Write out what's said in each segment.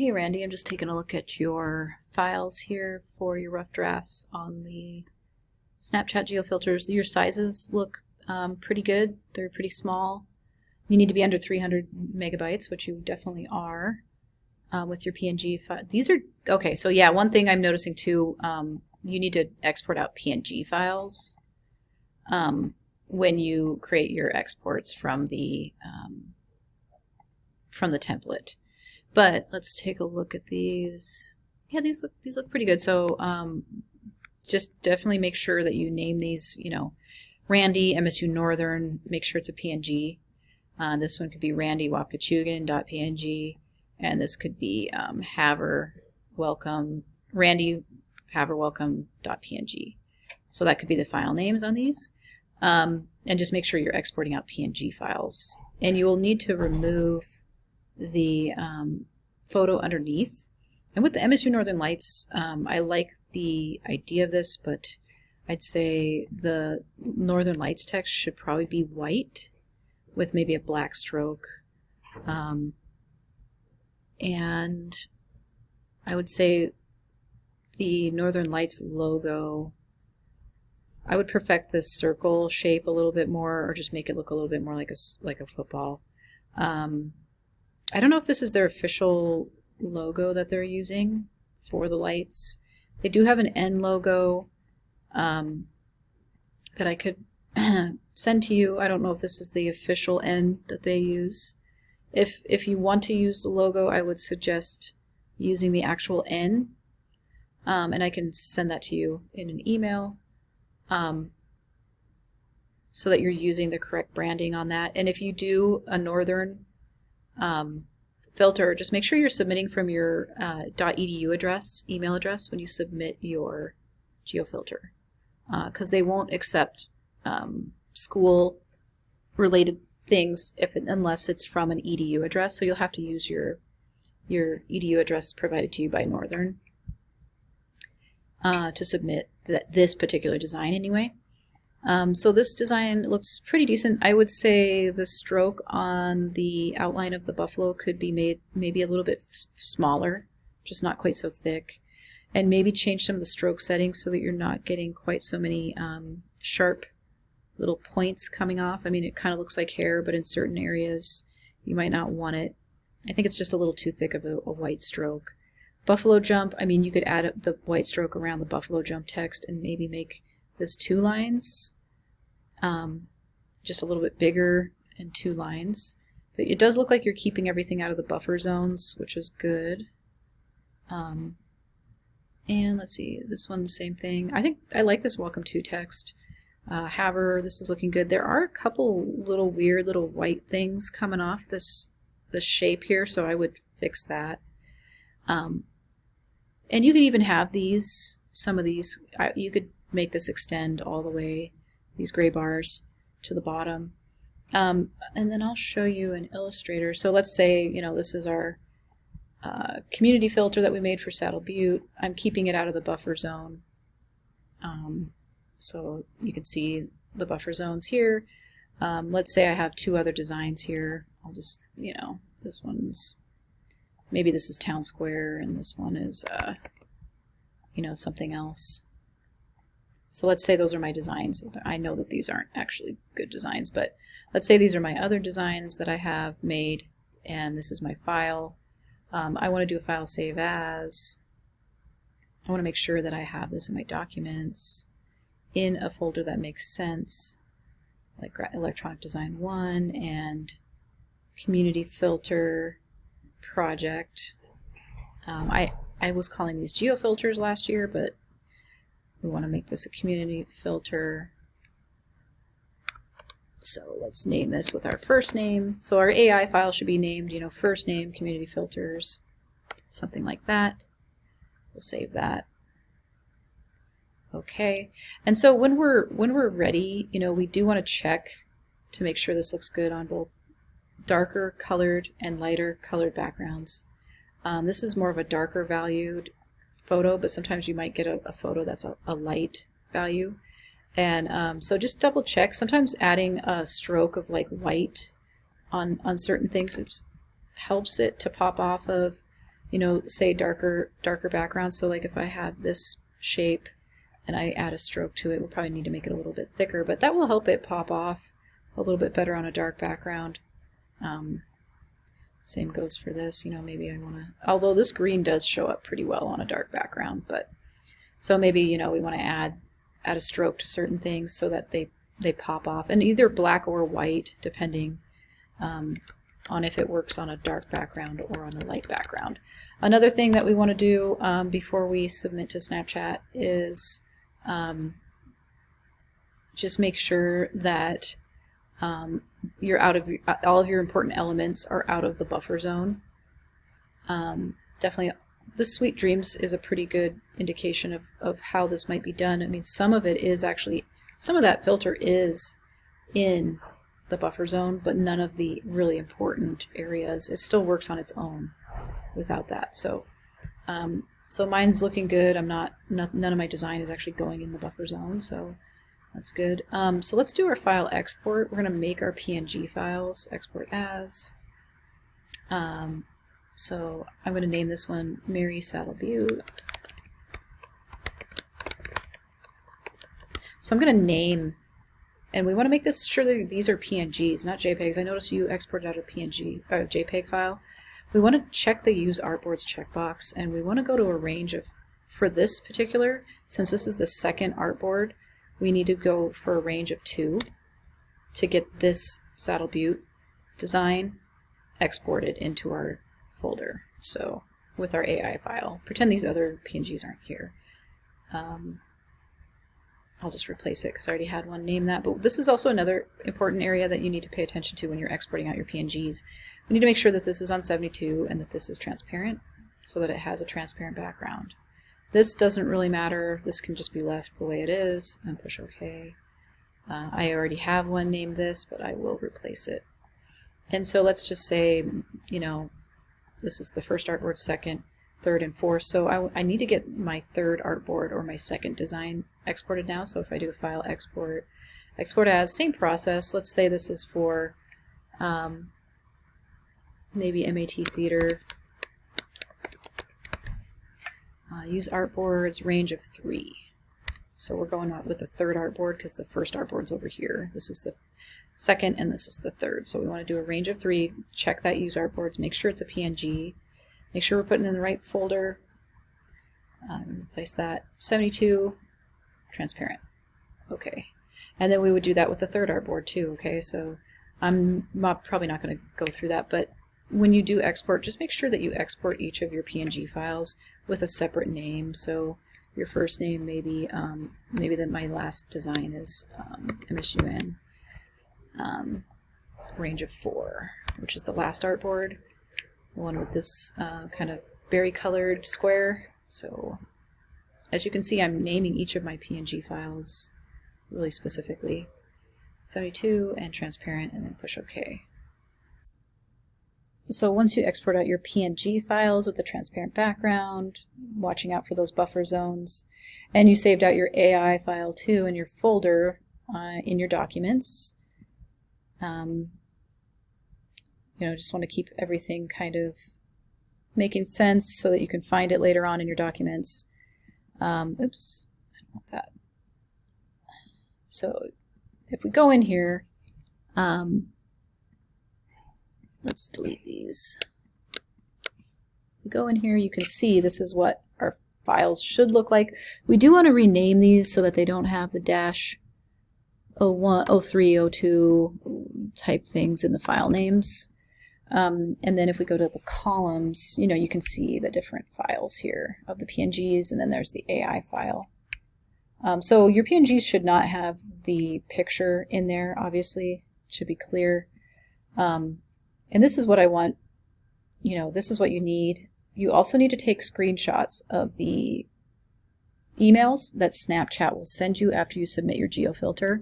Hey Randy, I'm just taking a look at your files here for your rough drafts on the Snapchat geofilters. Your sizes look pretty good. They're pretty small. You need to be under 300 megabytes, which you definitely are with your PNG file. These are, okay, so yeah, one thing I'm noticing too, you need to export out PNG files when you create your exports from the template. But let's take a look at these. Yeah, these look pretty good. So just definitely make sure that you name these, Randy, MSU Northern, make sure it's a PNG. This one could be Randy Wapkachugan.png, and this could be Haver Welcome, Randy Haver Welcome.png. So that could be the file names on these. And just make sure you're exporting out PNG files. And you will need to remove the photo underneath. And with the MSU Northern Lights, I like the idea of this, but I'd say the Northern Lights text should probably be white with maybe a black stroke. And I would say the Northern Lights logo, I would perfect this circle shape a little bit more, or just make it look a little bit more like a football. I don't know if this is their official logo that they're using for the lights. They do have an N logo that I could send to you. I don't know if this is the official N that they use. If you want to use the logo, I would suggest using the actual N, and I can send that to you in an email so that you're using the correct branding on that. And if you do a Northern filter, just make sure you're submitting from your .edu address, email address, when you submit your geofilter, because they won't accept school related things unless it's from an edu address. So you'll have to use your edu address provided to you by Northern to submit this particular design anyway. So this design looks pretty decent. I would say the stroke on the outline of the buffalo could be made maybe a little bit smaller, just not quite so thick, and maybe change some of the stroke settings so that you're not getting quite so many sharp little points coming off. I mean, it kind of looks like hair, but in certain areas you might not want it. I think it's just a little too thick of a white stroke. Buffalo jump, I mean, you could add the white stroke around the buffalo jump text and maybe make this 2 lines, just a little bit bigger and 2 lines. But it does look like you're keeping everything out of the buffer zones, which is good. And let's see, this one, the same thing. I think I like this welcome to text. Haver, this is looking good. There are a couple little weird little white things coming off this shape here, so I would fix that. And you could even have these, some of these, you could make this extend all the way, these gray bars, to the bottom. And then I'll show you an Illustrator. So let's say, this is our community filter that we made for Saddle Butte. I'm keeping it out of the buffer zone. So you can see the buffer zones here. Let's say I have 2 other designs here. I'll just, this one's, maybe this is Town Square and this one is, something else. So let's say those are my designs. I know that these aren't actually good designs, but let's say these are my other designs that I have made, and this is my file. I want to do a file save as. I want to make sure that I have this in my documents in a folder that makes sense, like Electronic Design 1 and Community Filter Project. I was calling these geofilters last year, but we want to make this a community filter. So let's name this with our first name. So our AI file should be named, first name, community filters, something like that. We'll save that. Okay. And so when we're ready, we do want to check to make sure this looks good on both darker colored and lighter colored backgrounds. This is more of a darker valued photo, but sometimes you might get a photo that's a light value. And so just double check. Sometimes adding a stroke of like white on certain things helps it to pop off of you know, say darker background. So like if I have this shape and I add a stroke to it, we'll probably need to make it a little bit thicker, but that will help it pop off a little bit better on a dark background. Same goes for this, you know, maybe I want to, although this green does show up pretty well on a dark background, but so maybe, you know, we want to add a stroke to certain things so that they pop off, and either black or white, depending on if it works on a dark background or on a light background. Another thing that we want to do before we submit to Snapchat is just make sure that you're out of all of your important elements are out of the buffer zone. Definitely, the Sweet Dreams is a pretty good indication of how this might be done. I mean, some of it is actually, some of that filter is in the buffer zone, but none of the really important areas. It still works on its own without that. So, so mine's looking good. None of my design is actually going in the buffer zone, so that's good. So let's do our file export. We're going to make our PNG files. Export as. So I'm going to name this one Mary Saddle Butte. So I'm going to name, and we want to make this sure that these are PNGs, not JPEGs. I noticed you exported out a JPEG file. We want to check the Use Artboards checkbox, and we want to go to a range of, for this particular, since this is the second artboard, we need to go for a range of 2 to get this Saddle Butte design exported into our folder. So with our AI file, pretend these other PNGs aren't here. I'll just replace it because I already had one named that. But this is also another important area that you need to pay attention to when you're exporting out your PNGs. We need to make sure that this is on 72 and that this is transparent so that it has a transparent background. This doesn't really matter. This can just be left the way it is and push OK. I already have one named this, but I will replace it. And so let's just say, you know, this is the first artboard, second, third, and fourth. So I need to get my third artboard or my second design exported now. So if I do a file export, export as, same process. Let's say this is for maybe MAT Theater. Use artboards, range of 3. So we're going out with the third artboard because the first artboard's over here. This is the second and this is the third. So we want to do a range of 3, check that use artboards, make sure it's a PNG, make sure we're putting it in the right folder, replace that, 72, transparent. Okay. And then we would do that with the third artboard too, okay? So I'm probably not going to go through that, but when you do export, just make sure that you export each of your PNG files with a separate name. So your first name maybe that my last design is MSUN range of 4, which is the last artboard, the one with this kind of berry colored square. So as you can see, I'm naming each of my PNG files really specifically. 72 and transparent, and then push OK. So once you export out your PNG files with the transparent background, watching out for those buffer zones, and you saved out your AI file too in your folder in your documents, you know, just want to keep everything kind of making sense so that you can find it later on in your documents. Oops, I don't want that. So if we go in here, let's delete these. We go in here, you can see this is what our files should look like. We do want to rename these so that they don't have the dash 01, 03, 02 type things in the file names. And then if we go to the columns, you know, you can see the different files here of the PNGs, and then there's the AI file. So your PNGs should not have the picture in there, obviously. It should be clear. And this is what I want, you know, this is what you need. You also need to take screenshots of the emails that Snapchat will send you after you submit your GeoFilter.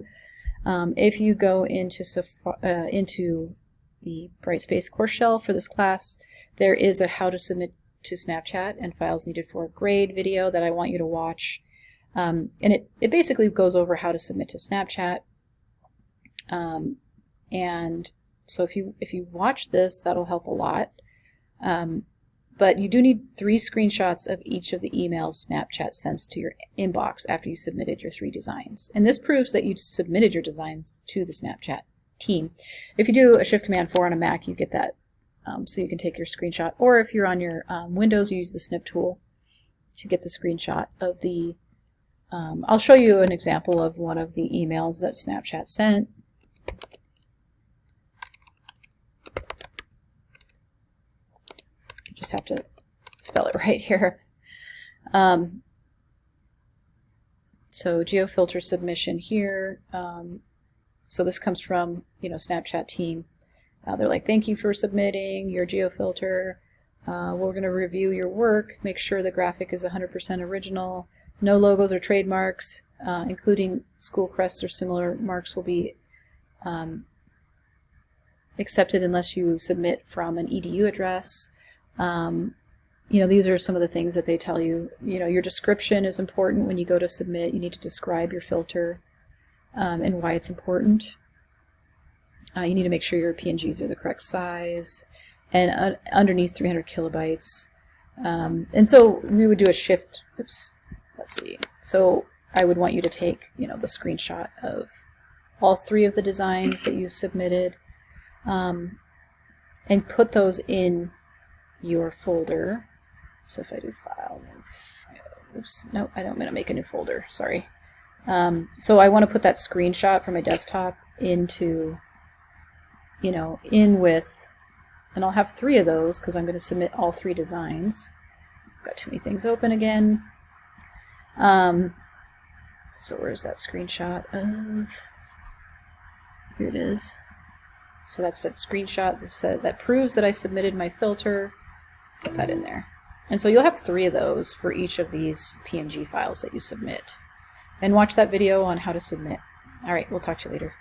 If you go into the Brightspace course shell for this class, there is a how to submit to Snapchat and files needed for a grade video that I want you to watch. And it basically goes over how to submit to Snapchat. And so if you watch this, that'll help a lot. but you do need 3 screenshots of each of the emails Snapchat sends to your inbox after you submitted your 3 designs. And this proves that you submitted your designs to the Snapchat team. If you do a Shift-Command-4 on a Mac, you get that, so you can take your screenshot. Or if you're on your Windows, you use the snip tool to get the screenshot of the... I'll show you an example of one of the emails that Snapchat sent. Just have to spell it right here. So GeoFilter submission here. So this comes from, Snapchat team. They're like, thank you for submitting your GeoFilter. We're going to review your work, make sure the graphic is 100% original. No logos or trademarks, including school crests or similar marks, will be accepted unless you submit from an edu address. These are some of the things that they tell you. Your description is important when you go to submit. You need to describe your filter and why it's important. You need to make sure your PNGs are the correct size and underneath 300 kilobytes. And so we would do a shift. Oops. Let's see. So I would want you to take, the screenshot of all 3 of the designs that you submitted, and put those in your folder. So if I do file, oops, no, I don't want to make a new folder, sorry. So I want to put that screenshot from my desktop into, in with, and I'll have 3 of those because I'm going to submit all 3 designs. I've got too many things open again. So where's that screenshot of, here it is. So that's that screenshot that proves that I submitted my filter. Put that in there. And so you'll have 3 of those for each of these PNG files that you submit. And watch that video on how to submit. All right, we'll talk to you later.